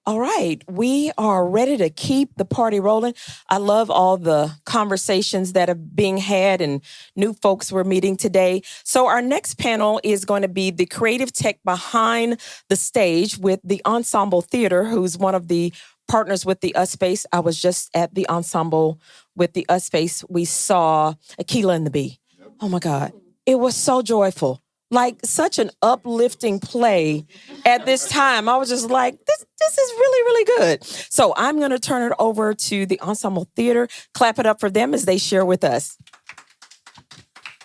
All right, we are ready to keep the party rolling. I love all the conversations that are being had and new folks we're meeting today. So our next panel is going to be the creative tech behind the stage with the Ensemble Theater, who's one of the partners with the US Space. I was just at the Ensemble with the US Space. We saw Aquila and the Bee. Oh my God, it was so joyful. Like such an uplifting play at this time. I was just like, this is really, really good. So I'm going to turn it over to the Ensemble Theater. Clap it up for them as they share with us.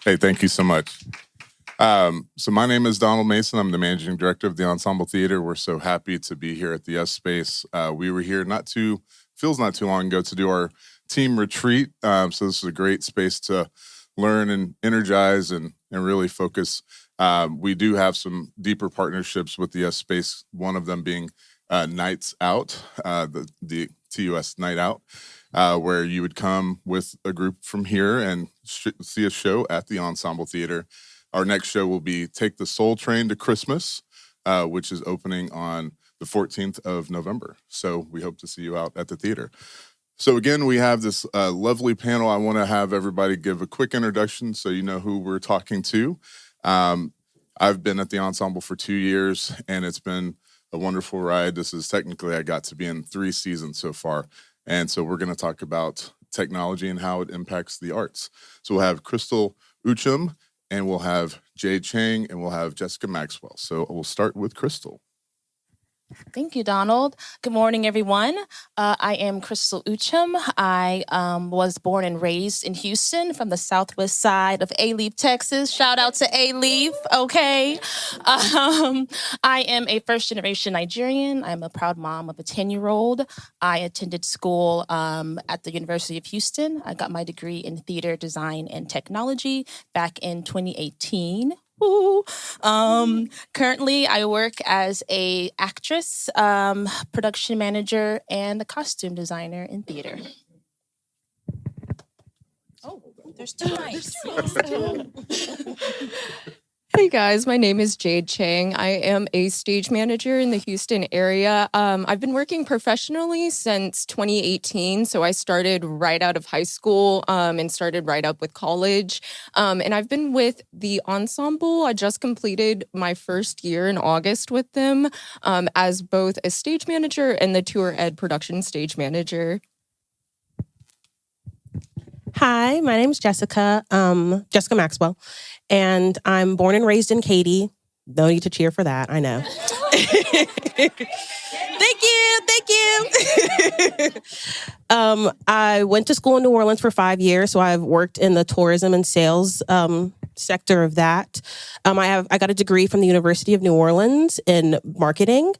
Hey, thank you so much. So my name is Donald Mason. I'm the managing director of the Ensemble Theater. We're so happy to be here at the US Space. We were here feels not too long ago to do our team retreat. So this is a great space to learn and energize and really focus. We do have some deeper partnerships with the US Space, one of them being Nights Out, the TUS Night Out, where you would come with a group from here and see a show at the Ensemble Theater. Our next show will be Take the Soul Train to Christmas, which is opening on the 14th of November. So we hope to see you out at the theater. So again, we have this lovely panel. I want to have everybody give a quick introduction so you know who we're talking to. I've been at the Ensemble for 2 years, and it's been a wonderful ride. This is technically, I got to be in 3 seasons so far. And so we're going to talk about technology and how it impacts the arts. So we'll have Crystal Uchum, and we'll have Jade Chang, and we'll have Jessica Maxwell. So we'll start with Crystal. Thank you, Donald. Good morning, everyone. I am Crystal Uchum. I was born and raised in Houston from the southwest side of A-Leaf, Texas. Shout out to A-Leaf, okay? I am a first-generation Nigerian. I'm a proud mom of a 10-year-old. I attended school at the University of Houston. I got my degree in theater design and technology back in 2018. Currently, I work as an actress, production manager, and a costume designer in theater. Oh, there's 2 mics. Hey guys, my name is Jade Chang. I am a stage manager in the Houston area. I've been working professionally since 2018. So I started right out of high school and started right up with college. And I've been with the Ensemble. I just completed my first year in August with them as both a stage manager and the tour ed production stage manager. Hi, my name is Jessica Maxwell, and I'm born and raised in Katy. No need to cheer for that, I know. Thank you. I went to school in New Orleans for 5 years, so I've worked in the tourism and sales sector of that. I got a degree from the University of New Orleans in marketing,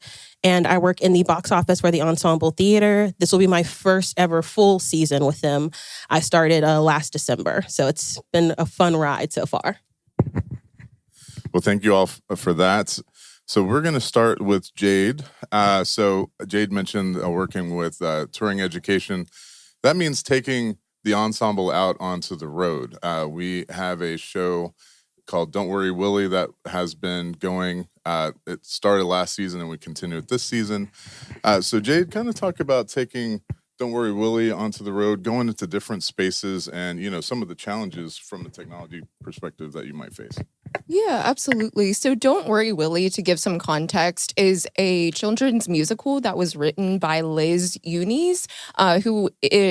and I work in the box office for the Ensemble Theater. This will be my first ever full season with them. I started last December, so it's been a fun ride so far. Well, thank you all for that. So we're going to start with Jade. So Jade mentioned working with touring education. That means taking the ensemble out onto the road. We have a show called Don't Worry Willie that has been going. It started last season and we continue it this season. So Jade, kind of talk about taking Don't Worry Willie onto the road, going into different spaces and, you know, some of the challenges from the technology perspective that you might face. Yeah, absolutely. So Don't Worry Willie, to give some context, is a children's musical that was written by Liz Eunice,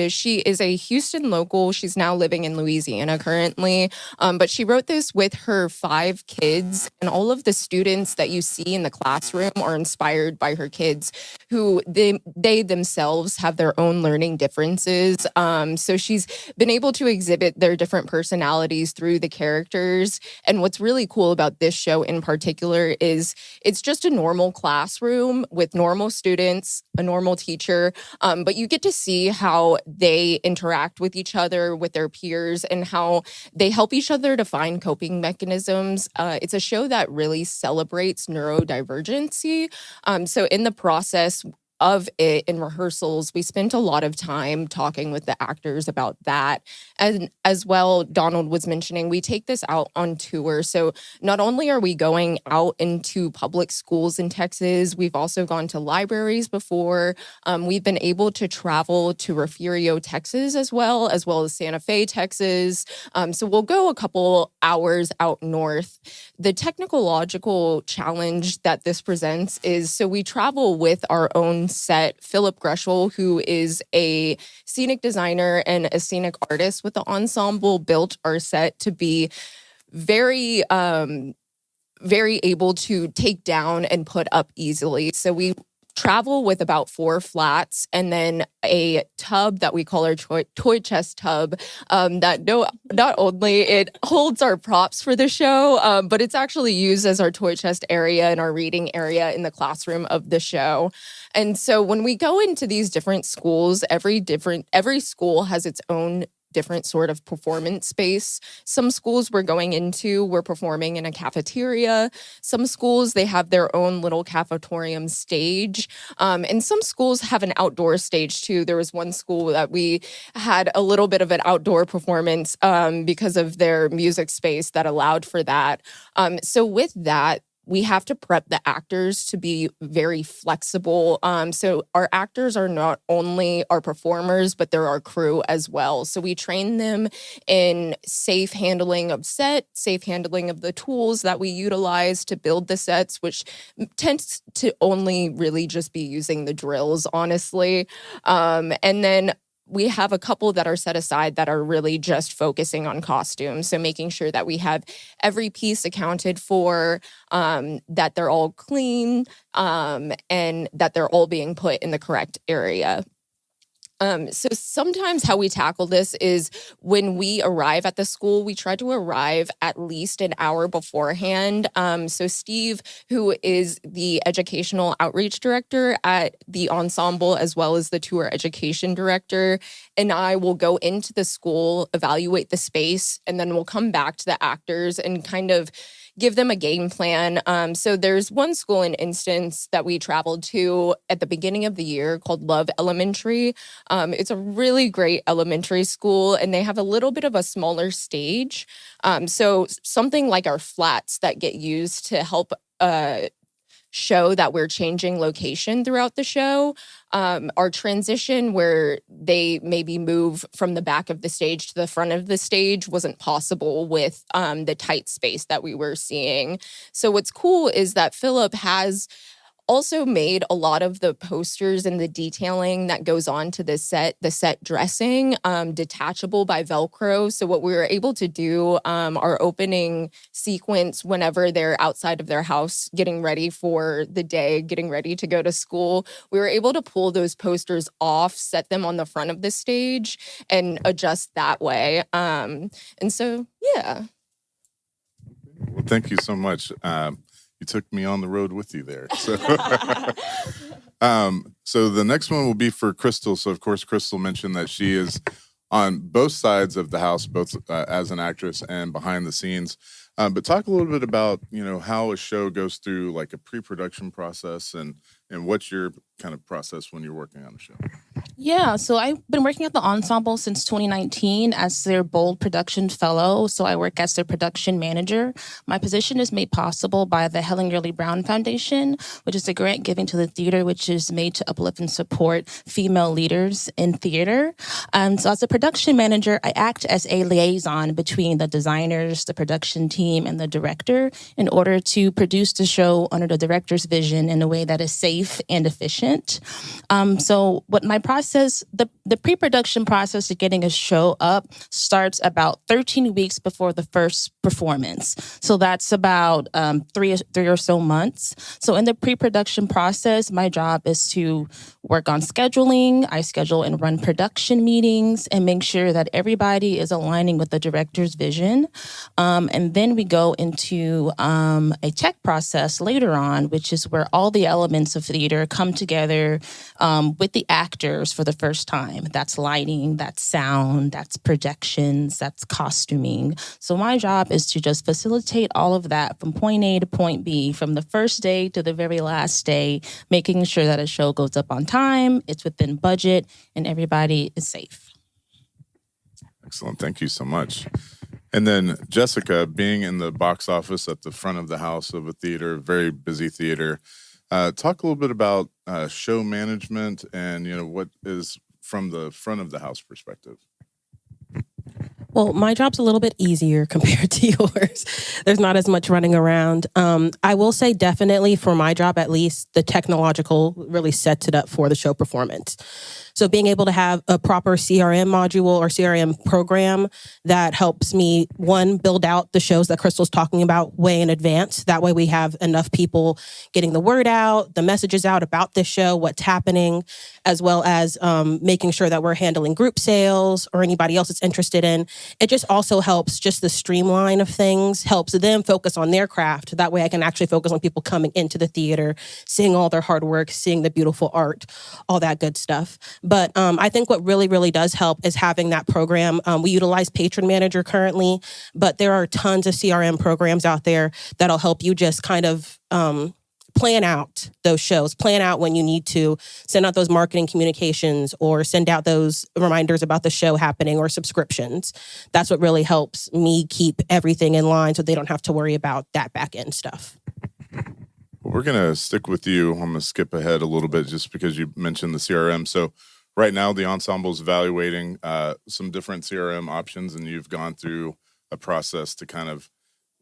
she is a Houston local. She's now living in Louisiana currently, but she wrote this with her 5 kids, and all of the students that you see in the classroom are inspired by her kids, who they themselves have their own learning differences. So she's been able to exhibit their different personalities through the characters. And what's really cool about this show in particular is it's just a normal classroom with normal students, a normal teacher, but you get to see how they interact with each other, with their peers, and how they help each other to find coping mechanisms. It's a show that really celebrates neurodivergency. So in the process, of it in rehearsals, we spent a lot of time talking with the actors about that. And as well, Donald was mentioning, we take this out on tour. So not only are we going out into public schools in Texas, we've also gone to libraries before. We've been able to travel to Refugio, Texas as well as Santa Fe, Texas. So we'll go a couple hours out north. The technological challenge that this presents is, so we travel with our own set. Philip Greschel, who is a scenic designer and a scenic artist with the Ensemble, built our set to be very able to take down and put up easily. So we travel with about 4 flats and then a tub that we call our toy chest tub, that not only it holds our props for the show, but it's actually used as our toy chest area and our reading area in the classroom of the show. And so when we go into these different schools, every school has its own different sort of performance space. Some schools we're performing in a cafeteria. Some schools, they have their own little cafetorium stage. And some schools have an outdoor stage too. There was one school that we had a little bit of an outdoor performance because of their music space that allowed for that. So with that, we have to prep the actors to be very flexible. So our actors are not only our performers, but they're our crew as well. So we train them in safe handling of set, safe handling of the tools that we utilize to build the sets, which tends to only really just be using the drills, honestly. And then we have a couple that are set aside that are really just focusing on costumes. So making sure that we have every piece accounted for, that they're all clean, and that they're all being put in the correct area. So sometimes how we tackle this is when we arrive at the school, we try to arrive at least an hour beforehand. So Steve, who is the educational outreach director at the Ensemble, as well as the tour education director, and I will go into the school, evaluate the space, and then we'll come back to the actors and kind of give them a game plan. So there's one school, in instance, that we traveled to at the beginning of the year called Love Elementary. It's a really great elementary school, and they have a little bit of a smaller stage. So something like our flats that get used to help show that we're changing location throughout the show. Our transition where they maybe move from the back of the stage to the front of the stage wasn't possible with the tight space that we were seeing. So what's cool is that Philip has also made a lot of the posters and the detailing that goes on to the set dressing, detachable by Velcro. So what we were able to do, our opening sequence, whenever they're outside of their house, getting ready for the day, getting ready to go to school, we were able to pull those posters off, set them on the front of the stage, and adjust that way. And so, yeah. Well, thank you so much. You took me on the road with you there. So, so the next one will be for Crystal. So, of course, Crystal mentioned that she is on both sides of the house, both as an actress and behind the scenes. But talk a little bit about, how a show goes through like a pre-production process and what's your kind of process when you're working on a show. Yeah, so I've been working at the Ensemble since 2019 as their Bold Production Fellow. So I work as their production manager. My position is made possible by the Helen Gurley Brown Foundation, which is a grant giving to the theater, which is made to uplift and support female leaders in theater. So as a production manager, I act as a liaison between the designers, the production team, and the director in order to produce the show under the director's vision in a way that is safe and efficient. So what my process, the pre-production process of getting a show up starts about 13 weeks before the first performance. So that's about three or so months. So in the pre-production process, my job is to work on scheduling. I schedule and run production meetings and make sure that everybody is aligning with the director's vision. And then we go into a check process later on, which is where all the elements of theater come together with the actors for the first time. That's lighting, that's sound, that's projections, that's costuming. So my job is to just facilitate all of that from point A to point B, from the first day to the very last day, making sure that a show goes up on time, it's within budget, and everybody is safe. Excellent. Thank you so much. And then Jessica, being in the box office at the front of the house of a theater, very busy theater, talk a little bit about show management and, what is from the front of the house perspective. Well, my job's a little bit easier compared to yours. There's not as much running around. I will say definitely for my job, at least, the technological really sets it up for the show performance. So being able to have a proper CRM module or CRM program that helps me, one, build out the shows that Crystal's talking about way in advance. That way we have enough people getting the word out, the messages out about this show, what's happening, as well as making sure that we're handling group sales or anybody else that's interested in. It just also helps just the streamline of things, helps them focus on their craft. That way I can actually focus on people coming into the theater, seeing all their hard work, seeing the beautiful art, all that good stuff. But I think what really, really does help is having that program. We utilize Patron Manager currently, but there are tons of CRM programs out there that'll help you just kind of plan out those shows, plan out when you need to send out those marketing communications or send out those reminders about the show happening or subscriptions. That's what really helps me keep everything in line so they don't have to worry about that back end stuff. Well, we're going to stick with you. I'm going to skip ahead a little bit just because you mentioned the CRM. So right now, the Ensemble is evaluating some different CRM options, and you've gone through a process to kind of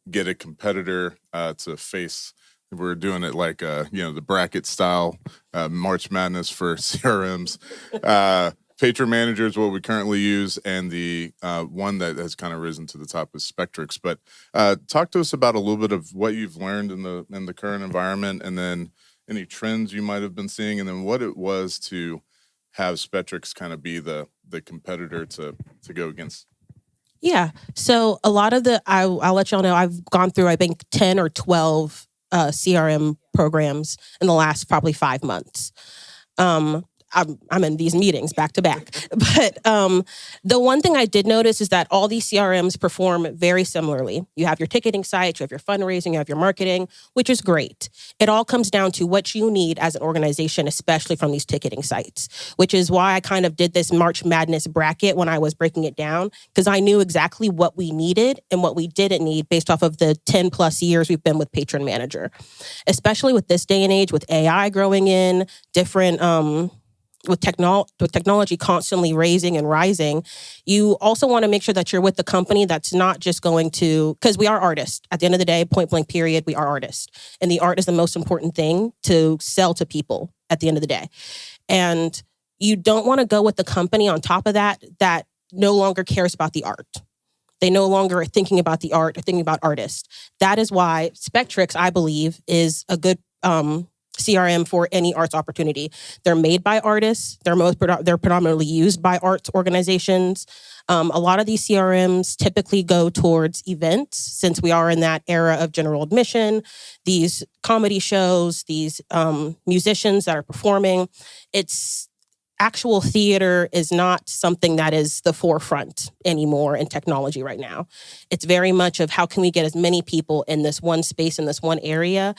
get a competitor to face. We're doing it like, the bracket style, March Madness for CRMs. Patron Manager is what we currently use, and the one that has kind of risen to the top is Spectrix. But talk to us about a little bit of what you've learned in the current environment, and then any trends you might have been seeing, and then what it was to have Spectrix kind of be the competitor to go against. Yeah. So a lot of I'll let y'all know, I've gone through, I think, 10 or 12 CRM programs in the last probably 5 months. I'm in these meetings back to back. But the one thing I did notice is that all these CRMs perform very similarly. You have your ticketing sites, you have your fundraising, you have your marketing, which is great. It all comes down to what you need as an organization, especially from these ticketing sites, which is why I kind of did this March Madness bracket when I was breaking it down, because I knew exactly what we needed and what we didn't need based off of the 10 plus years we've been with Patron Manager, especially with this day and age with AI growing in, different with technology constantly raising and rising, you also want to make sure that you're with the company that's not just going to, because we are artists. At the end of the day, point blank period, we are artists. And the art is the most important thing to sell to people at the end of the day. And you don't want to go with the company on top of that no longer cares about the art. They no longer are thinking about the art or thinking about artists. That is why Spectrix, I believe, is a good CRM for any arts opportunity. They're made by artists. They're predominantly used by arts organizations. A lot of these CRMs typically go towards events, since we are in that era of general admission, these comedy shows, these musicians that are performing. It's actual theater is not something that is the forefront anymore in technology right now. It's very much of how can we get as many people in this one space, in this one area.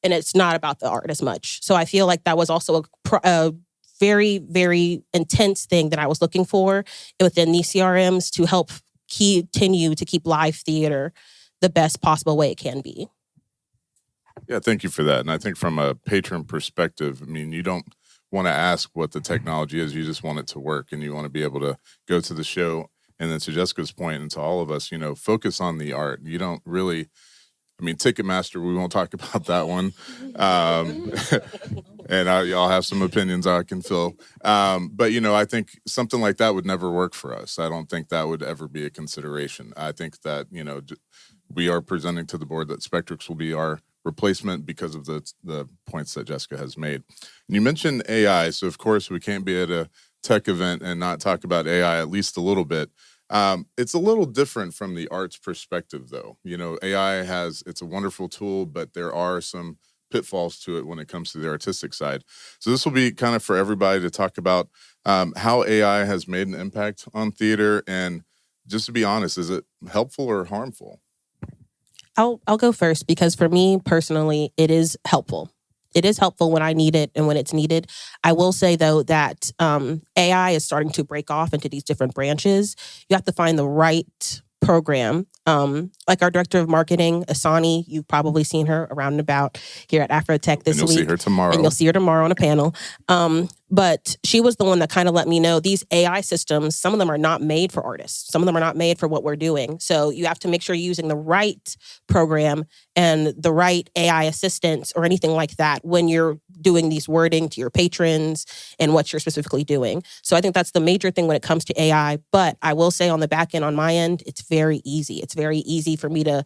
And it's not about the art as much. So I feel like that was also a very, very intense thing that I was looking for within these CRMs to help continue to keep live theater the best possible way it can be. Yeah, thank you for that. And I think from a patron perspective, I mean, you don't want to ask what the technology is. You just want it to work, and you want to be able to go to the show. And then to Jessica's point, and to all of us, focus on the art. You don't really... I mean, Ticketmaster, we won't talk about that one. And y'all have some opinions I can fill. But, I think something like that would never work for us. I don't think that would ever be a consideration. I think that, we are presenting to the board that Spectrix will be our replacement because of the points that Jessica has made. And you mentioned AI. So, of course, we can't be at a tech event and not talk about AI at least a little bit. It's a little different from the arts perspective, though. AI it's a wonderful tool, but there are some pitfalls to it when it comes to the artistic side. So this will be kind of for everybody to talk about how AI has made an impact on theater. And just to be honest, is it helpful or harmful? I'll go first because for me personally, it is helpful. It is helpful when I need it and when it's needed. I will say though that AI is starting to break off into these different branches. You have to find the right program. Like our director of marketing, Asani, you've probably seen her around and about here at Afrotech this And you'll week. see her tomorrow. And you'll see her tomorrow on a panel. But she was the one that kind of let me know these AI systems, some of them are not made for artists. Some of them are not made for what we're doing. So you have to make sure you're using the right program and the right AI assistants or anything like that when you're doing these wording to your patrons and what you're specifically doing. So I think that's the major thing when it comes to AI. But I will say on the back end, on my end, it's very easy. It's very easy for me to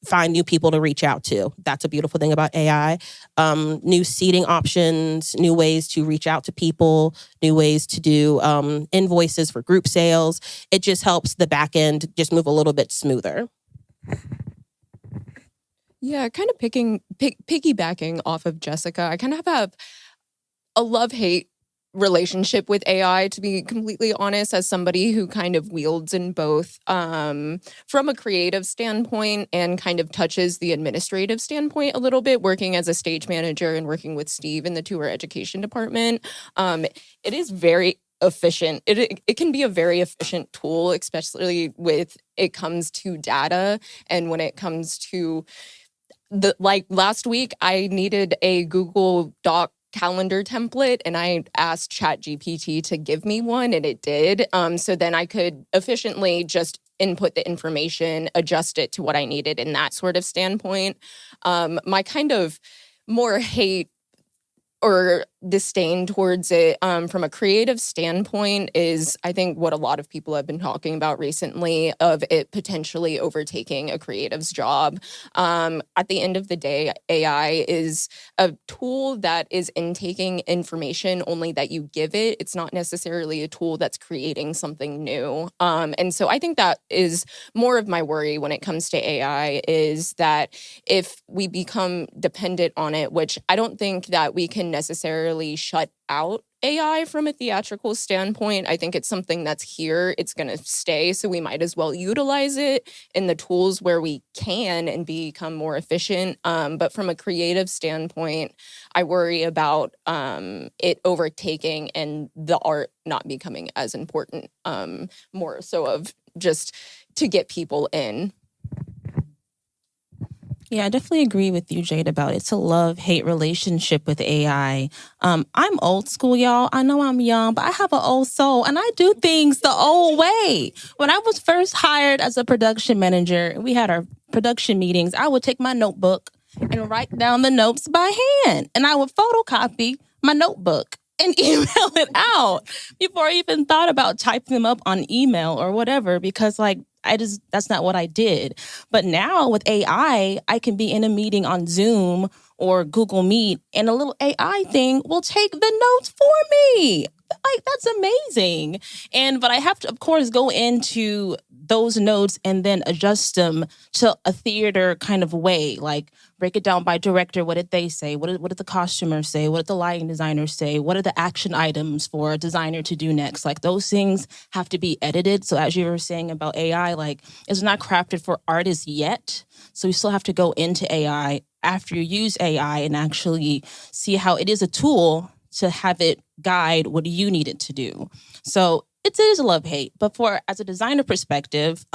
find new people to reach out to. That's a beautiful thing about AI. New seating options, new ways to reach out to people, new ways to do invoices for group sales. It just helps the back end just move a little bit smoother. Yeah, kind of piggybacking off of Jessica, I kind of have a love-hate relationship with AI, to be completely honest, as somebody who kind of wields in both from a creative standpoint and kind of touches the administrative standpoint a little bit, working as a stage manager and working with Steve in the tour education department. It is very efficient. It can be a very efficient tool, especially with it comes to data and when it comes to like last week, I needed a Google Doc calendar template and I asked ChatGPT to give me one and it did. So then I could efficiently just input the information, adjust it to what I needed in that sort of standpoint. My kind of more hate or disdain towards it from a creative standpoint is, I think, what a lot of people have been talking about recently of it potentially overtaking a creative's job. At the end of the day, AI is a tool that is intaking information only that you give it. It's not necessarily a tool that's creating something new. And so I think that is more of my worry when it comes to AI is that if we become dependent on it, which I don't think that we can necessarily shut out AI from a theatrical standpoint. I think it's something that's here. It's going to stay. So we might as well utilize it in the tools where we can and become more efficient. But from a creative standpoint, I worry about it overtaking and the art not becoming as important, more so of just to get people in. Yeah, I definitely agree with you, Jade, about it's a love-hate relationship with AI. I'm old school, y'all. I know I'm young, but I have an old soul, and I do things the old way. When I was first hired as a production manager, we had our production meetings, I would take my notebook and write down the notes by hand, and I would photocopy my notebook and email it out before I even thought about typing them up on email or whatever, because that's not what I did. But now with AI, I can be in a meeting on Zoom or Google Meet and a little AI thing will take the notes for me. Like, that's amazing. But I have to, of course, go into those notes and then adjust them to a theater kind of way, like break it down by director. What did they say? What did the costumers say? What did the lighting designers say? What are the action items for a designer to do next? Like, those things have to be edited. So as you were saying about AI, like, it's not crafted for artists yet. So you still have to go into AI after you use AI and actually see how it is a tool to have it guide what you need it to do. So it is a love-hate. But as a designer perspective,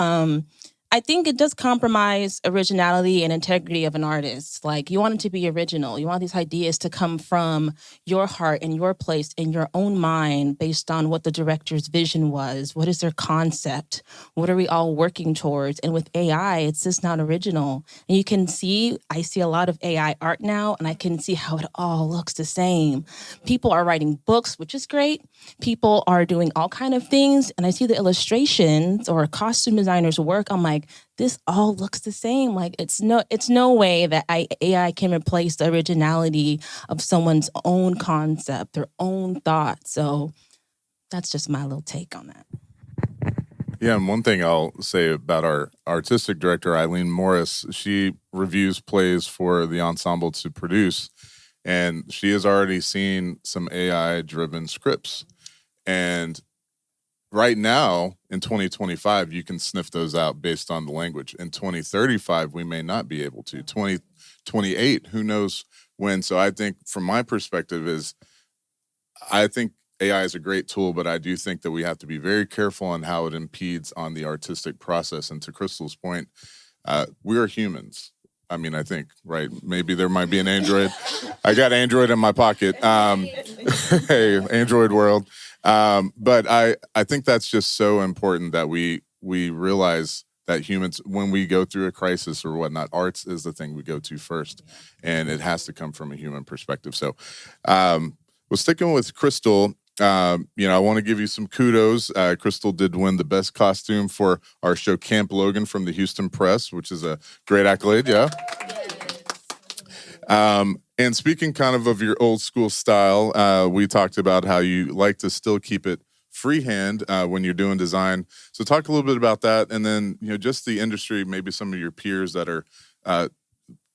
I think it does compromise originality and integrity of an artist. Like, you want it to be original. You want these ideas to come from your heart and your place in your own mind based on what the director's vision was. What is their concept? What are we all working towards? And with AI, it's just not original. And I see a lot of AI art now, and I can see how it all looks the same. People are writing books, which is great. People are doing all kind of things. And I see the illustrations or costume designers' work. I'm like, this all looks the same. Like, it's no way that AI can replace the originality of someone's own concept, their own thought. So that's just my little take on that. Yeah, and one thing I'll say about our artistic director, Eileen Morris, she reviews plays for the Ensemble to produce, and she has already seen some AI-driven scripts. And right now in 2025, you can sniff those out based on the language. In 2035, we may not be able to. 2028, who knows when? So I think from my perspective I think AI is a great tool, but I do think that we have to be very careful on how it impedes on the artistic process. And to Crystal's point, we are humans. I mean, I think, right? Maybe there might be an Android. I got Android in my pocket. Hey, Android world. But I think that's just so important that we realize that humans, when we go through a crisis or whatnot, arts is the thing we go to first. And it has to come from a human perspective. So well, sticking with Crystal, I want to give you some kudos. Crystal did win the best costume for our show Camp Logan from the Houston Press, which is a great accolade. Yeah. And speaking kind of your old school style, we talked about how you like to still keep it freehand when you're doing design. So talk a little bit about that, and then just the industry, maybe some of your peers that are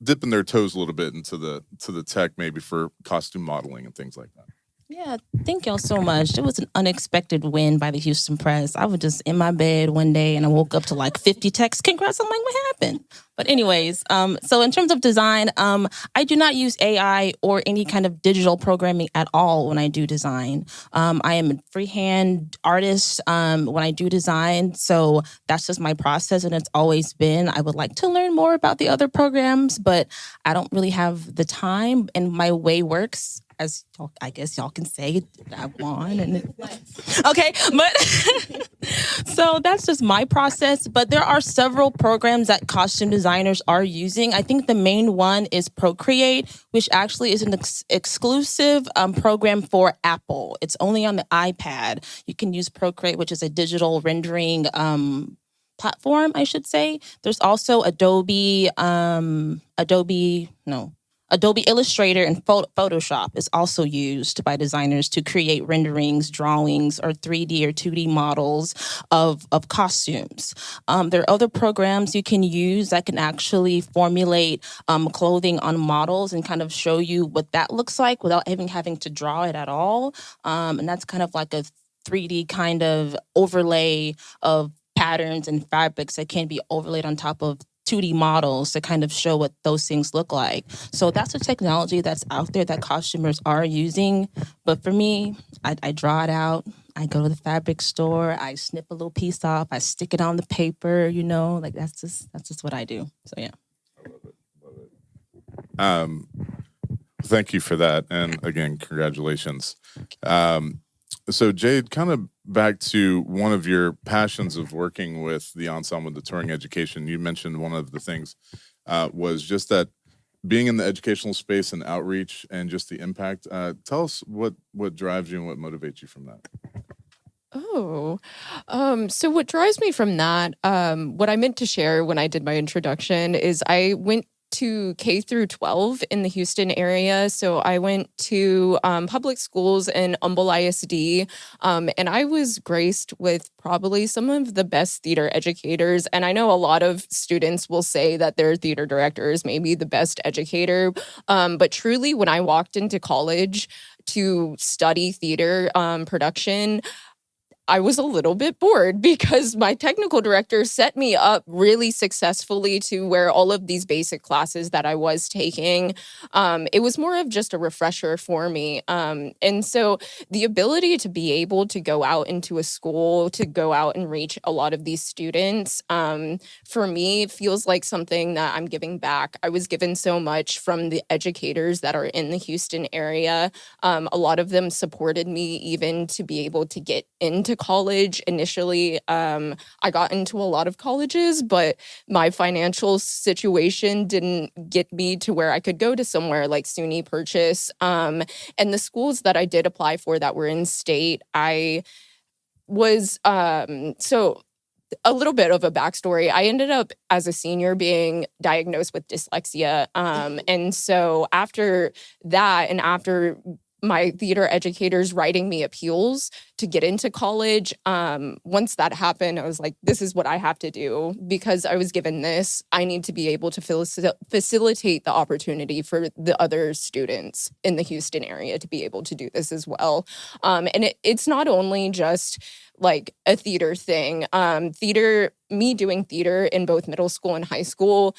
dipping their toes a little bit into the tech, maybe for costume modeling and things like that. Yeah, thank y'all so much. It was an unexpected win by the Houston Press. I was just in my bed one day and I woke up to like 50 texts. Congrats. I'm like, what happened? But anyways, so in terms of design, I do not use AI or any kind of digital programming at all when I do design. I am a freehand artist when I do design. So that's just my process, and it's always been. I would like to learn more about the other programs, but I don't really have the time, and my way works, as I guess y'all can say, I won. Okay, but so that's just my process. But there are several programs that costume designers are using. I think the main one is Procreate, which actually is an exclusive program for Apple. It's only on the iPad. You can use Procreate, which is a digital rendering platform, I should say. There's also Adobe Illustrator and Photoshop is also used by designers to create renderings, drawings, or 3D or 2D models of costumes. There are other programs you can use that can actually formulate clothing on models and kind of show you what that looks like without even having to draw it at all. And that's kind of like a 3D kind of overlay of patterns and fabrics that can be overlaid on top of 2D models to kind of show what those things look like. So that's a technology that's out there that costumers are using. But for me, I draw it out. I go to the fabric store. I snip a little piece off. I stick it on the paper. Like that's just what I do. So yeah. I love it. Thank you for that, and again, congratulations. So Jade, kind of back to one of your passions of working with the ensemble, the touring education. You mentioned one of the things was just that being in the educational space and outreach and just the impact. Tell us what drives you and what motivates you from that. So what drives me from that, what I meant to share when I did my introduction is I went to K through 12 in the Houston area. So I went to public schools in Ensemble ISD, and I was graced with probably some of the best theater educators. And I know a lot of students will say that their theater director is maybe the best educator. But truly, when I walked into college to study theater production, I was a little bit bored because my technical director set me up really successfully to where all of these basic classes that I was taking, it was more of just a refresher for me. And so the ability to be able to go out into a school, to go out and reach a lot of these students, for me, feels like something that I'm giving back. I was given so much from the educators that are in the Houston area. A lot of them supported me even to be able to get into college. Initially, I got into a lot of colleges, but my financial situation didn't get me to where I could go to somewhere like SUNY Purchase. And the schools that I did apply for that were in state, I was, so a little bit of a backstory. I ended up as a senior being diagnosed with dyslexia. And so after that, and after my theater educators writing me appeals to get into college. Once that happened, I was like, this is what I have to do because I was given this. I need to be able to facilitate the opportunity for the other students in the Houston area to be able to do this as well. And it's not only just like a theater thing. Me doing theater in both middle school and high school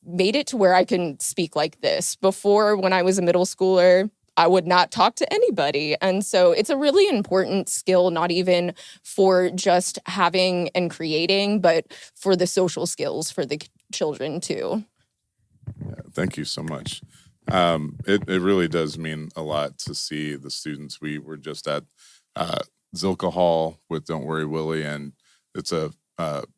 made it to where I can speak like this. Before, when I was a middle schooler, I would not talk to anybody. And so it's a really important skill, not even for just having and creating, but for the social skills for the children too. Yeah, thank you so much. It really does mean a lot to see the students. We were just at Zilka Hall with Don't Worry Willie, and it's a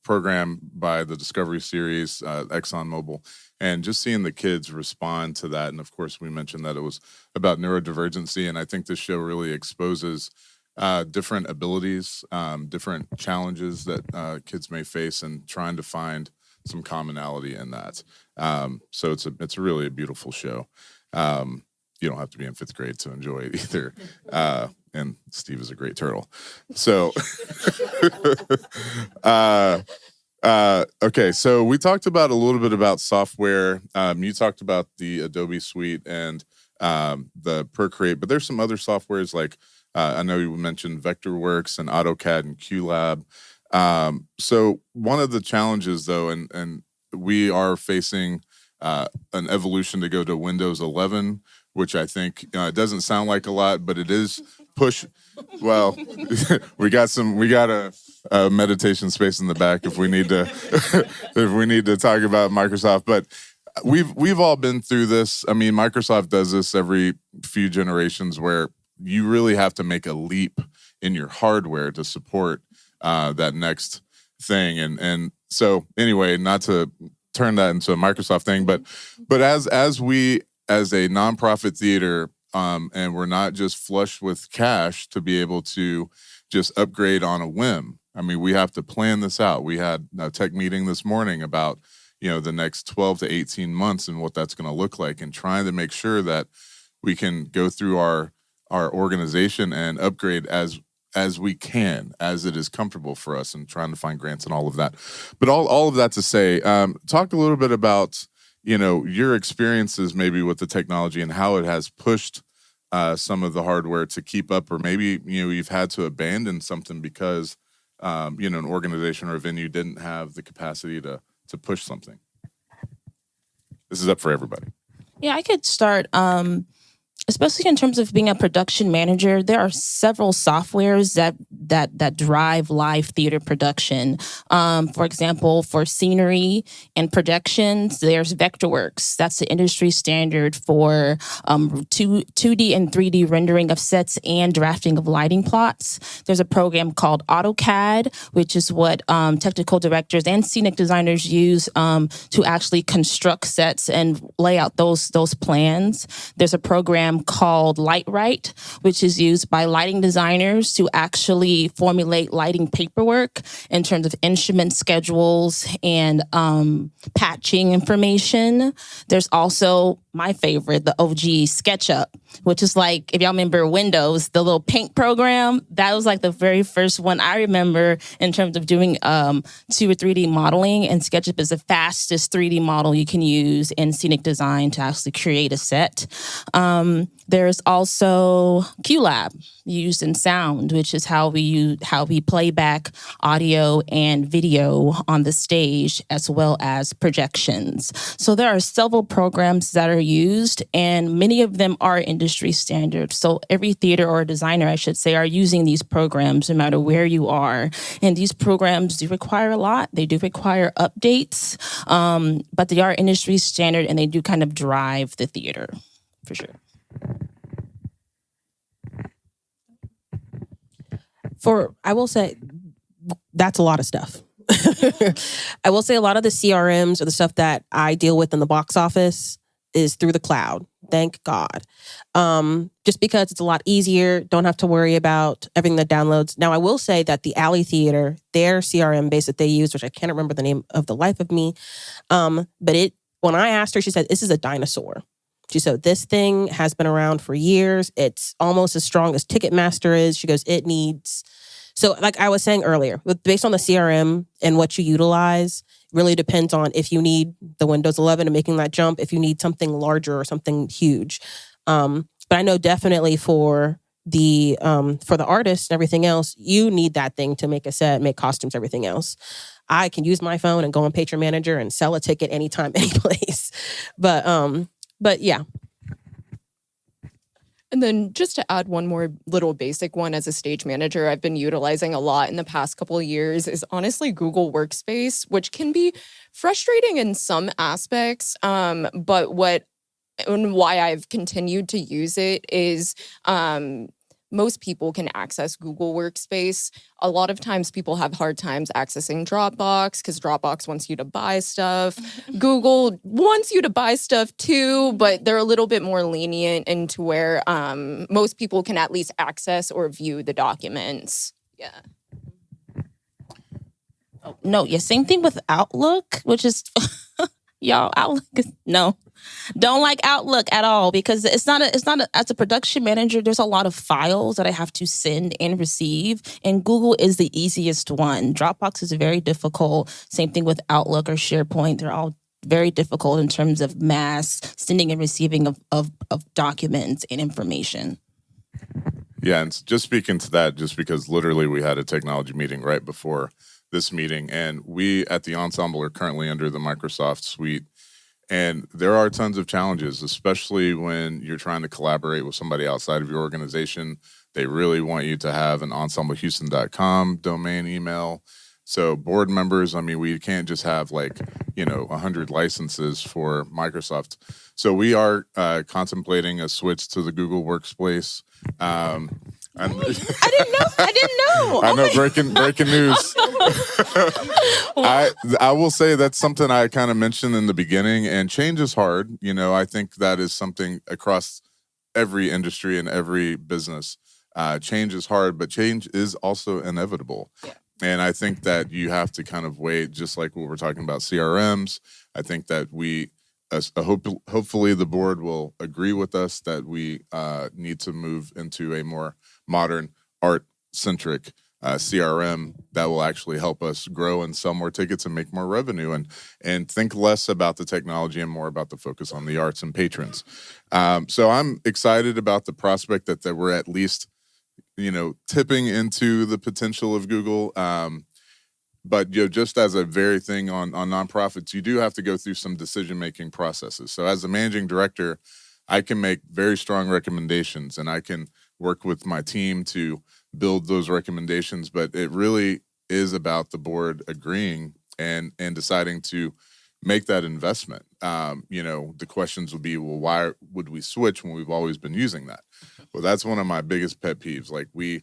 program by the Discovery Series, ExxonMobil, and just seeing the kids respond to that. And of course, we mentioned that it was about neurodivergency, and I think this show really exposes different abilities, different challenges that kids may face, and trying to find some commonality in that. So it's really a beautiful show. You don't have to be in 5th grade to enjoy it either. And Steve is a great turtle. So, okay. So we talked about a little bit about software. You talked about the Adobe Suite and the Procreate, but there's some other softwares like I know you mentioned Vectorworks and AutoCAD and QLab. So one of the challenges, though, and we are facing an evolution to go to Windows 11, which I think it doesn't sound like a lot, but it is push. Well, we got a meditation space in the back if we need to if we need to talk about Microsoft. But we've all been through this. I mean, Microsoft does this every few generations where you really have to make a leap in your hardware to support that next thing. And so anyway, not to turn that into a Microsoft thing, but as we as a nonprofit theater, and we're not just flush with cash to be able to just upgrade on a whim. I mean, we have to plan this out. We had a tech meeting this morning about, the next 12 to 18 months and what that's going to look like, and trying to make sure that we can go through our organization and upgrade as we can, as it is comfortable for us, and trying to find grants and all of that. But all of that to say, talk a little bit about, your experiences maybe with the technology and how it has pushed some of the hardware to keep up, or maybe, you've had to abandon something because, an organization or a venue didn't have the capacity to push something. This is up for everybody. Yeah, I could start. Especially in terms of being a production manager, there are several softwares that drive live theater production. For example, for scenery and projections, there's Vectorworks. That's the industry standard for 2D and 3D rendering of sets and drafting of lighting plots. There's a program called AutoCAD, which is what technical directors and scenic designers use to actually construct sets and lay out those plans. There's a program called Lightright, which is used by lighting designers to actually formulate lighting paperwork in terms of instrument schedules and patching information. There's also my favorite, the OG SketchUp, which is like, if y'all remember Windows, the little paint program, that was like the very first one I remember in terms of doing 2 or 3D modeling. And SketchUp is the fastest 3D model you can use in scenic design to actually create a set. There's also QLab used in sound, which is how we play back audio and video on the stage, as well as projections. So there are several programs that are used, and many of them are industry standard. So every theater or designer, I should say, are using these programs no matter where you are. And these programs do require a lot. They do require updates, but they are industry standard, and they do kind of drive the theater, for sure. I will say that's a lot of stuff. I will say a lot of the CRMs or the stuff that I deal with in the box office is through the cloud. Thank God. Just because it's a lot easier, don't have to worry about everything that downloads. Now, I will say that the Alley Theater, their CRM base that they use, which I can't remember the name of the life of me, but when I asked her, she said, this is a dinosaur. She said, this thing has been around for years. It's almost as strong as Ticketmaster is. She goes, it needs... So like I was saying earlier, based on the CRM and what you utilize, really depends on if you need the Windows 11 and making that jump, if you need something larger or something huge. But I know definitely for the artists and everything else, you need that thing to make a set, make costumes, everything else. I can use my phone and go on Patron Manager and sell a ticket anytime, any place. But yeah. And then just to add one more little basic one as a stage manager, I've been utilizing a lot in the past couple of years is honestly Google Workspace, which can be frustrating in some aspects. But why I've continued to use it is most people can access Google Workspace. A lot of times people have hard times accessing Dropbox because Dropbox wants you to buy stuff. Google wants you to buy stuff too, but they're a little bit more lenient into where most people can at least access or view the documents. Yeah. Oh, no, yeah, same thing with Outlook, which is, y'all, Outlook is, no. Don't like Outlook at all because it's not as a production manager, there's a lot of files that I have to send and receive, and Google is the easiest one. Dropbox is very difficult. Same thing with Outlook or SharePoint. They're all very difficult in terms of mass sending and receiving of documents and information. Yeah, and just speaking to that, just because literally we had a technology meeting right before this meeting, and we at the Ensemble are currently under the Microsoft suite. And there are tons of challenges, especially when you're trying to collaborate with somebody outside of your organization. They really want you to have an ensemblehouston.com domain email. So board members, I mean, we can't just have 100 licenses for Microsoft. So we are contemplating a switch to the Google Workspace. I didn't know. I know, breaking news. I will say that's something I kind of mentioned in the beginning, and change is hard. I think that is something across every industry and every business. Change is hard, but change is also inevitable. Yeah. And I think that you have to kind of wait, just like what we're talking about CRMs. I think that hopefully the board will agree with us that we need to move into a more modern art-centric CRM that will actually help us grow and sell more tickets and make more revenue and think less about the technology and more about the focus on the arts and patrons. So I'm excited about the prospect that we're at least, tipping into the potential of Google. But just as a very thing on nonprofits, you do have to go through some decision-making processes. So as a managing director, I can make very strong recommendations and I can work with my team to build those recommendations, but it really is about the board agreeing and deciding to make that investment. The questions would be, well, why would we switch when we've always been using that? Well, that's one of my biggest pet peeves. Like we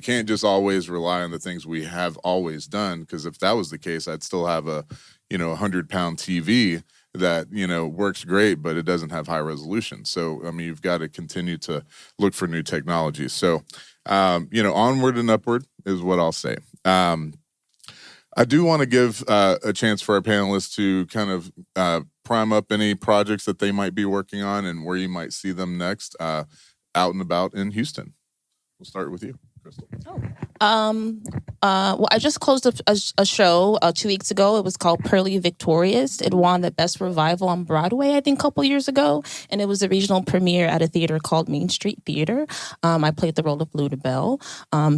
can't just always rely on the things we have always done, because if that was the case, I'd still have a 100-pound TV that works great, but it doesn't have high resolution. So I mean, you've got to continue to look for new technologies. So onward and upward is what I'll say. I do want to give a chance for our panelists to kind of prime up any projects that they might be working on and where you might see them next out and about in Houston. We'll start with you, Crystal. Well, I just closed a show 2 weeks ago. It was called Pearly Victorious. It won the Best Revival on Broadway, I think, a couple years ago. And it was a regional premiere at a theater called Main Street Theater. I played the role of Ludabelle.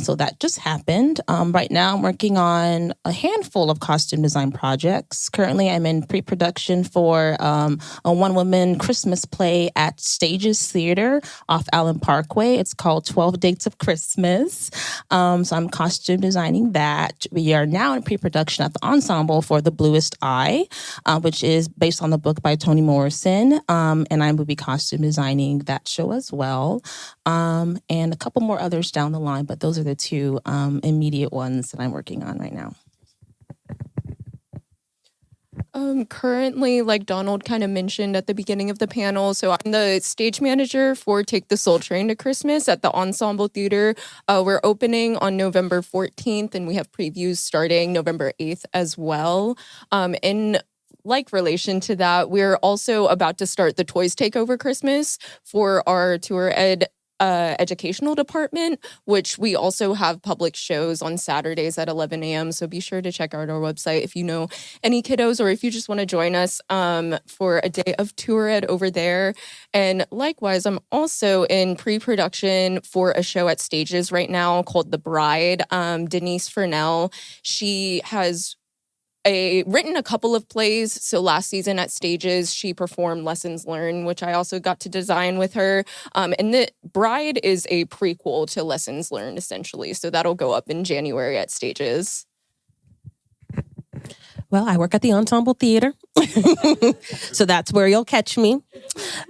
So that just happened. Right now, I'm working on a handful of costume design projects. Currently, I'm in pre-production for a one-woman Christmas play at Stages Theater off Allen Parkway. It's called 12 Dates of Christmas. So I'm costume designing that. We are now in pre-production at the Ensemble for The Bluest Eye, which is based on the book by Toni Morrison. And I will be costume designing that show as well. And a couple more others down the line, but those are the two immediate ones that I'm working on right now. Currently, like Donald kind of mentioned at the beginning of the panel, so I'm the stage manager for Take the Soul Train to Christmas at the Ensemble Theater. We're opening on November 14th, and we have previews starting November 8th as well. In like relation to that, we're also about to start the Toys Take Over Christmas for our tour ed educational department, which we also have public shows on Saturdays at 11 a.m. So be sure to check out our website if you know any kiddos or if you just want to join us for a day of tour ed over there. And likewise, I'm also in pre-production for a show at Stages right now called The Bride. Denise Furnell, she has written a couple of plays. So last season at Stages, she performed Lessons Learned, which I also got to design with her. And The Bride is a prequel to Lessons Learned, essentially. So that'll go up in January at Stages. Well, I work at the Ensemble Theater, so that's where you'll catch me.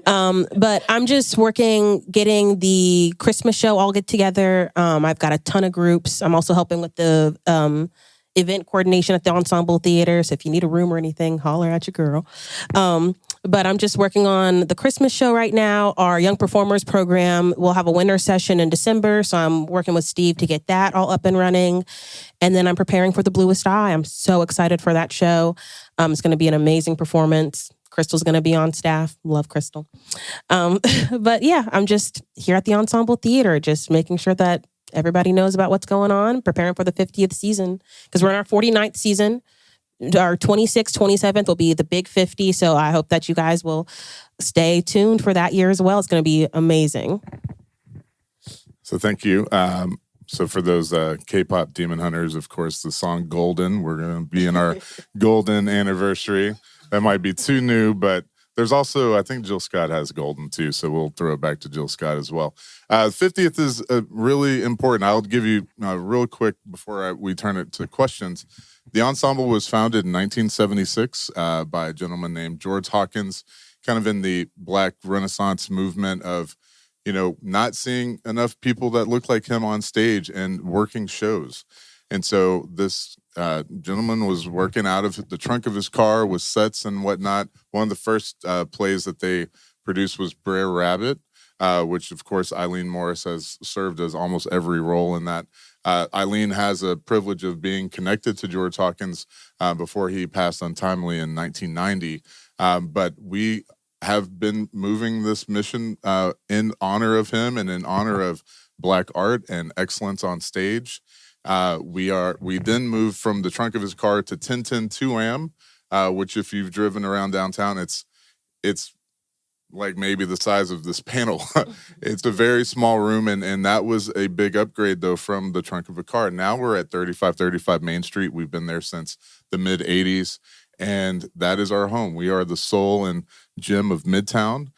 But I'm just getting the Christmas show all get together. I've got a ton of groups. I'm also helping with the event coordination at the Ensemble Theater. So if you need a room or anything, holler at your girl. But I'm just working on the Christmas show right now. Our Young Performers program will have a winter session in December. So I'm working with Steve to get that all up and running. And then I'm preparing for The Bluest Eye. I'm so excited for that show. It's going to be an amazing performance. Crystal's going to be on staff. Love Crystal. But yeah, I'm just here at the Ensemble Theater, just making sure that everybody knows about what's going on, preparing for the 50th season, because we're in our 49th season. Our 26th, 27th will be the big 50. So I hope that you guys will stay tuned for that year as well. It's going to be amazing. So thank you. So for those K-pop demon hunters, of course, the song Golden, we're going to be in our golden anniversary. That might be too new, but there's also, I think Jill Scott has Golden too, so we'll throw it back to Jill Scott as well. 50th is really important. I'll give you real quick before we turn it to questions. The Ensemble was founded in 1976 by a gentleman named George Hawkins, kind of in the Black Renaissance movement of, not seeing enough people that look like him on stage and working shows. And so this gentleman was working out of the trunk of his car with sets and whatnot. One of the first plays that they produced was Brer Rabbit, which, of course, Eileen Morris has served as almost every role in that. Eileen has a privilege of being connected to George Hawkins before he passed untimely in 1990. But we have been moving this mission in honor of him and in honor of Black art and excellence on stage. We then moved from the trunk of his car to 1010 2am, which if you've driven around downtown, it's like maybe the size of this panel. It's a very small room, and that was a big upgrade though from the trunk of a car. Now we're at 3535 Main Street. We've been there since the mid 80s, and that is our home. We are the soul and gem of Midtown.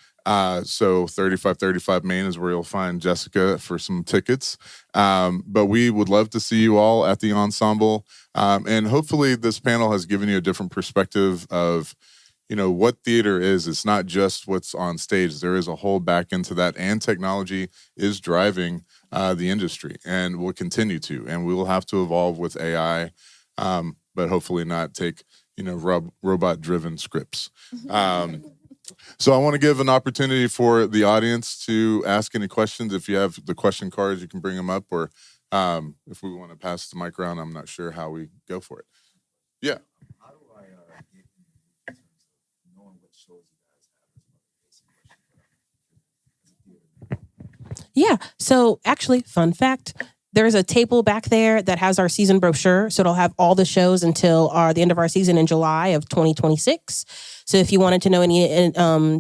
So 3535 Main is where you'll find Jessica for some tickets. But we would love to see you all at the Ensemble. And hopefully this panel has given you a different perspective of, what theater is. It's not just what's on stage. There is a whole back into that, and technology is driving the industry and will continue to. And we will have to evolve with AI, but hopefully not take, robot-driven scripts. So I want to give an opportunity for the audience to ask any questions. If you have the question cards, you can bring them up, or if we want to pass the mic around, I'm not sure how we go for it. Yeah. How do I get in terms of knowing what shows you guys have as well? Yeah. So actually, fun fact, there's a table back there that has our season brochure. So it'll have all the shows until the end of our season in July of 2026. So if you wanted to know any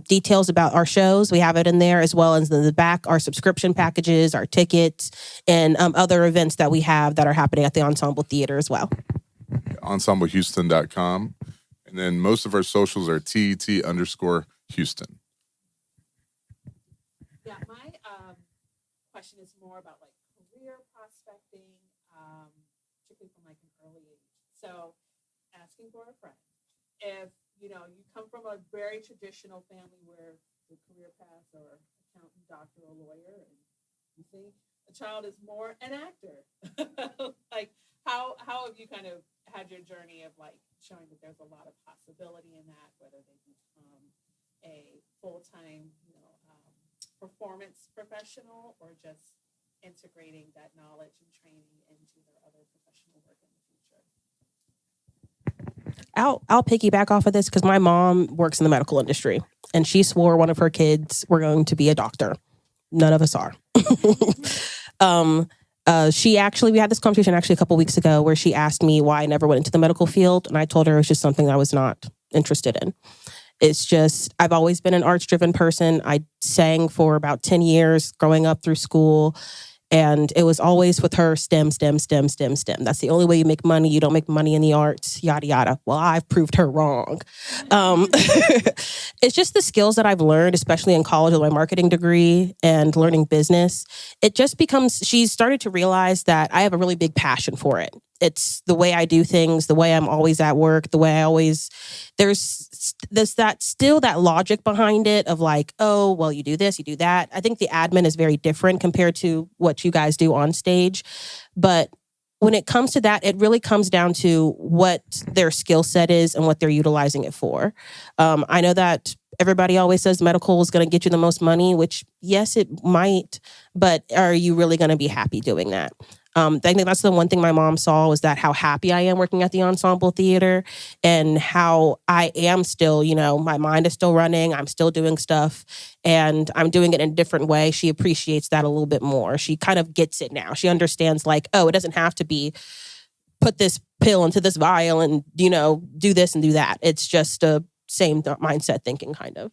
details about our shows, we have it in there, as well as in the back, our subscription packages, our tickets, and other events that we have that are happening at the Ensemble Theater as well. EnsembleHouston.com. And then most of our socials are TET_Houston. Yeah, my question is more about like career prospecting, particularly from like an early age. So asking for a friend, if you come from a very traditional family where the career paths are accountant, doctor, or lawyer, and you think a child is more an actor, like how have you kind of had your journey of like showing that there's a lot of possibility in that, whether they become a full-time, performance professional, or just integrating that knowledge and training into their other professional work in the future? I'll piggyback off of this because my mom works in the medical industry, and she swore one of her kids were going to be a doctor. None of us are. We had this conversation actually a couple weeks ago where she asked me why I never went into the medical field, and I told her it was just something I was not interested in. It's just, I've always been an arts-driven person. I sang for about 10 years growing up through school. And it was always with her STEM. That's the only way you make money. You don't make money in the arts, yada, yada. Well, I've proved her wrong. It's just the skills that I've learned, especially in college with my marketing degree and learning business. It just becomes, she's started to realize that I have a really big passion for it. It's the way I do things, the way I'm always at work, the way I always, there's that logic behind it of like, oh, well, you do this, you do that. I think the admin is very different compared to what you guys do on stage. But when it comes to that, it really comes down to what their skill set is and what they're utilizing it for. I know that everybody always says medical is going to get you the most money, which yes, it might, but are you really going to be happy doing that? I think that's the one thing my mom saw was that how happy I am working at the Ensemble Theater and how I am still, my mind is still running. I'm still doing stuff and I'm doing it in a different way. She appreciates that a little bit more. She kind of gets it now. She understands like, oh, it doesn't have to be put this pill into this vial and, do this and do that. It's just a same mindset thinking kind of.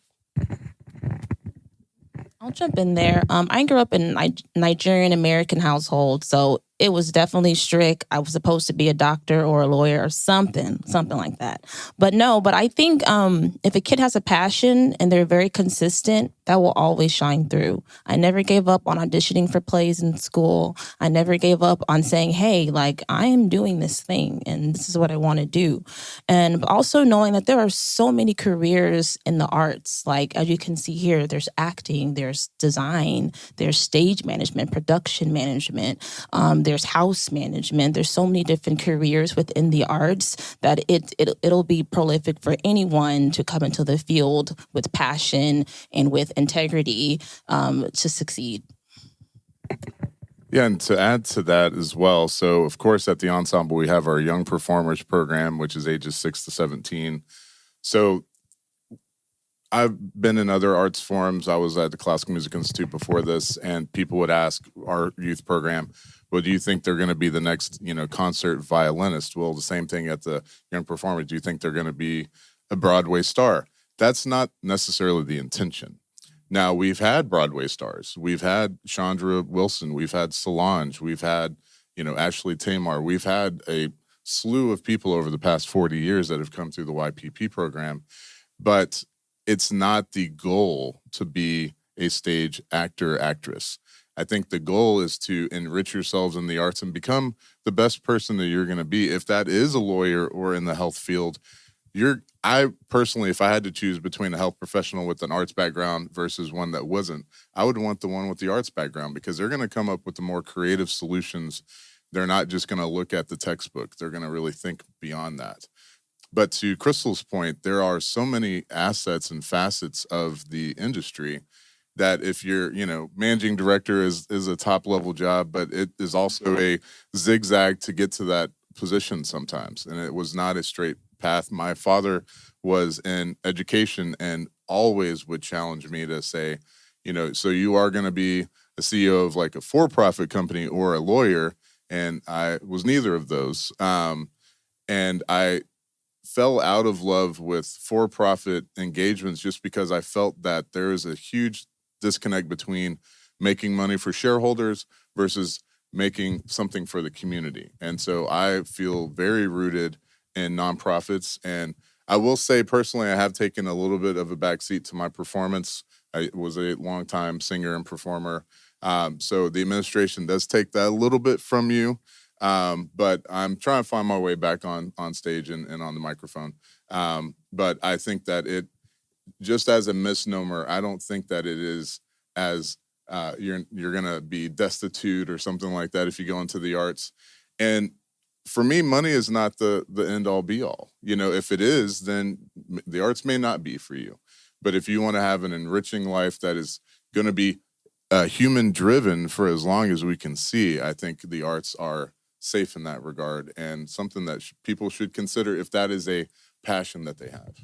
I'll jump in there. I grew up in Nigerian American household, so it was definitely strict. I was supposed to be a doctor or a lawyer or something like that. But I think if a kid has a passion and they're very consistent, that will always shine through. I never gave up on auditioning for plays in school. I never gave up on saying, hey, I am doing this thing and this is what I want to do. And also knowing that there are so many careers in the arts. As you can see here, there's acting, there's design, there's stage management, production management, there's house management. There's so many different careers within the arts that it'll be prolific for anyone to come into the field with passion and with integrity to succeed. Yeah, and to add to that as well, so of course at the Ensemble we have our Young Performers program, which is ages 6 to 17. So I've been in other arts forums. I was at the Classical Music Institute before this, and people would ask our youth program, well, do you think they're going to be the next, concert violinist? Well, the same thing at the Young Performers. Do you think they're going to be a Broadway star? That's not necessarily the intention. Now, we've had Broadway stars. We've had Chandra Wilson. We've had Solange. We've had, Ashley Tamar. We've had a slew of people over the past 40 years that have come through the YPP program. But it's not the goal to be a stage actor, actress. I think the goal is to enrich yourselves in the arts and become the best person that you're going to be. If that is a lawyer or in the health field, I personally, if I had to choose between a health professional with an arts background versus one that wasn't, I would want the one with the arts background because they're going to come up with the more creative solutions. They're not just going to look at the textbook. They're going to really think beyond that. But to Crystal's point, there are so many assets and facets of the industry that if you're, managing director is a top level job, but it is also a zigzag to get to that position sometimes. And it was not a straight path. My father was in education and always would challenge me to say, so you are going to be a CEO of a for-profit company or a lawyer. And I was neither of those. And I fell out of love with for-profit engagements just because I felt that there is a huge disconnect between making money for shareholders versus making something for the community. And so I feel very rooted in nonprofits. And I will say personally, I have taken a little bit of a backseat to my performance. I was a longtime singer and performer. So the administration does take that a little bit from you. But I'm trying to find my way back on stage and on the microphone. But I think that it, just as a misnomer, I don't think that it is as you're going to be destitute or something like that if you go into the arts. And for me, money is not the end all be all. If it is, then the arts may not be for you. But if you want to have an enriching life that is going to be human driven for as long as we can see, I think the arts are safe in that regard, and something that people should consider if that is a passion that they have.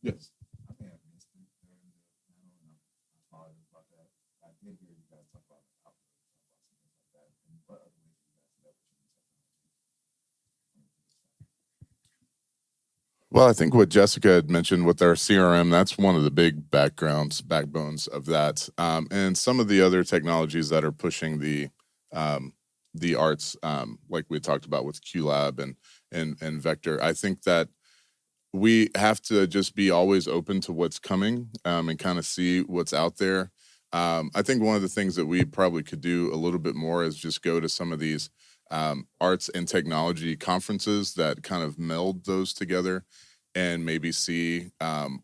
Yes. I may have missed it during the panel, and I apologize about that. I did hear you guys talk about output, talk about some things like that, and what other ways you guys leverage new technology. Well, I think what Jessica had mentioned with our CRM, that's one of the big backbones of that, and some of the other technologies that are pushing the arts, like we talked about with QLab and Vector. I think that we have to just be always open to what's coming, and kind of see what's out there. I think one of the things that we probably could do a little bit more is just go to some of these arts and technology conferences that kind of meld those together and maybe see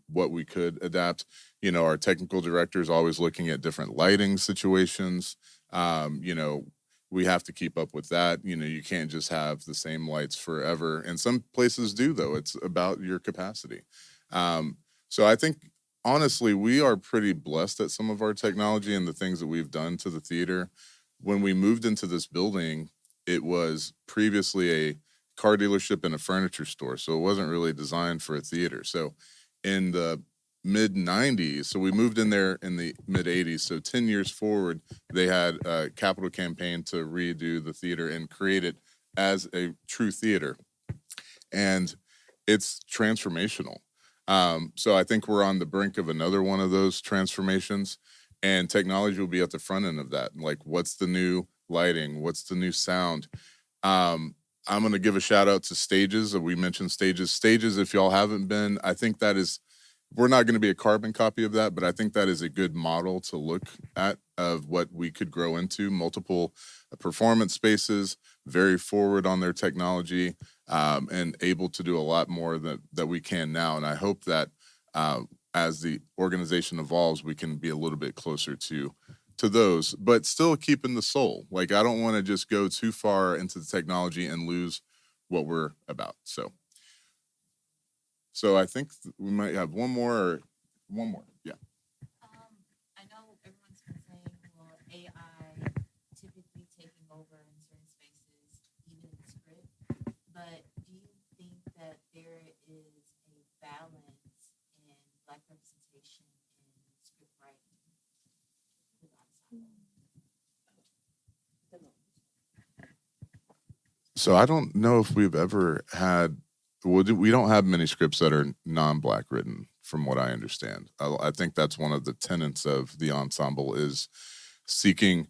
what we could adapt. You know, our technical director is always looking at different lighting situations. You know, we have to keep up with that. You know, you can't just have the same lights forever. And some places do, though. It's about your capacity. So I think, honestly, we are pretty blessed at some of our technology and the things that we've done to the theater. When we moved into this building, it was previously a car dealership and a furniture store. So it wasn't really designed for a theater. So in the mid 90s, so we moved in there in the mid 80s. So 10 years forward, they had a capital campaign to redo the theater and create it as a true theater. And it's transformational. So I think we're on the brink of another one of those transformations, and technology will be at the front end of that. Like, what's the new lighting? What's the new sound? I'm going to give a shout out to Stages. We mentioned Stages. Stages, if y'all haven't been, I think that is, we're not going to be a carbon copy of that, but I think that is a good model to look at of what we could grow into. Multiple performance spaces, very forward on their technology, and able to do a lot more that we can now. And I hope that as the organization evolves, we can be a little bit closer to those, but still keeping the soul. Like, I don't want to just go too far into the technology and lose what we're about. So I think we might have one more. Yeah. I know everyone's been saying, well, AI typically taking over in certain spaces, even in the script. But do you think that there is a balance in Black representation in script writing? So I don't know if we've ever had. We don't have many scripts that are non-Black written, from what I understand. I think that's one of the tenets of the ensemble is seeking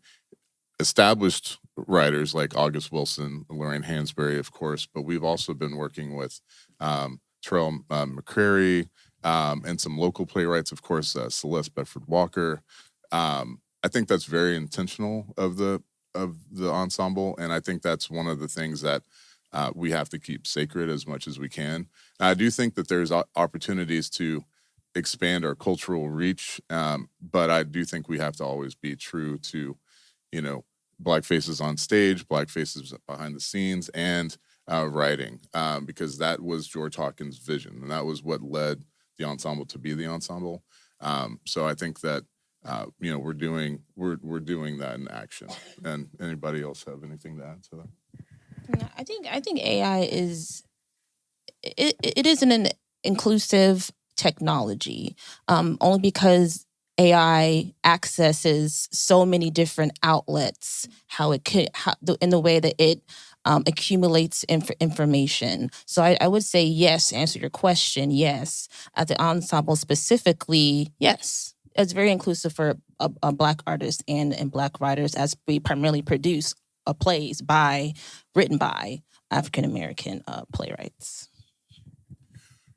established writers like August Wilson, Lorraine Hansberry, of course, but we've also been working with Terrell McCrary, and some local playwrights, of course, Celeste Bedford Walker. I think that's very intentional of the ensemble, and I think that's one of the things that we have to keep sacred as much as we can. And I do think that there's opportunities to expand our cultural reach, but I do think we have to always be true to, you know, Black faces on stage, Black faces behind the scenes, and writing, because that was George Hawkins' vision, and that was what led the ensemble to be the ensemble. So I think that you know, we're doing that in action. And anybody else have anything to add to that? I think AI is it is an inclusive technology, only because AI accesses so many different outlets. In the way that it accumulates information. So I would say yes. To answer your question, yes. At the ensemble specifically, yes. It's very inclusive for Black artists and Black writers, as we primarily produce plays written by African American playwrights.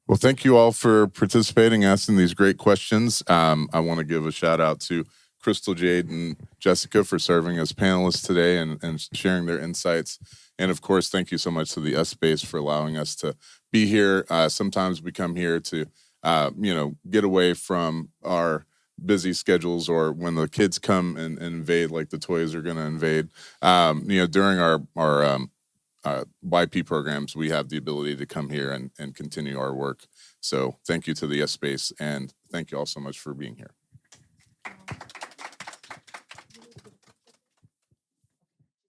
Well, thank you all for participating, asking these great questions. I want to give a shout out to Crystal, Jade, and Jessica for serving as panelists today and sharing their insights. And of course, thank you so much to the S Space for allowing us to be here. Sometimes we come here to, you know, get away from our busy schedules, or when the kids come and invade, like the toys are going to invade. You know, during our YP programs, we have the ability to come here and continue our work. So thank you to the S Space, and thank you all so much for being here.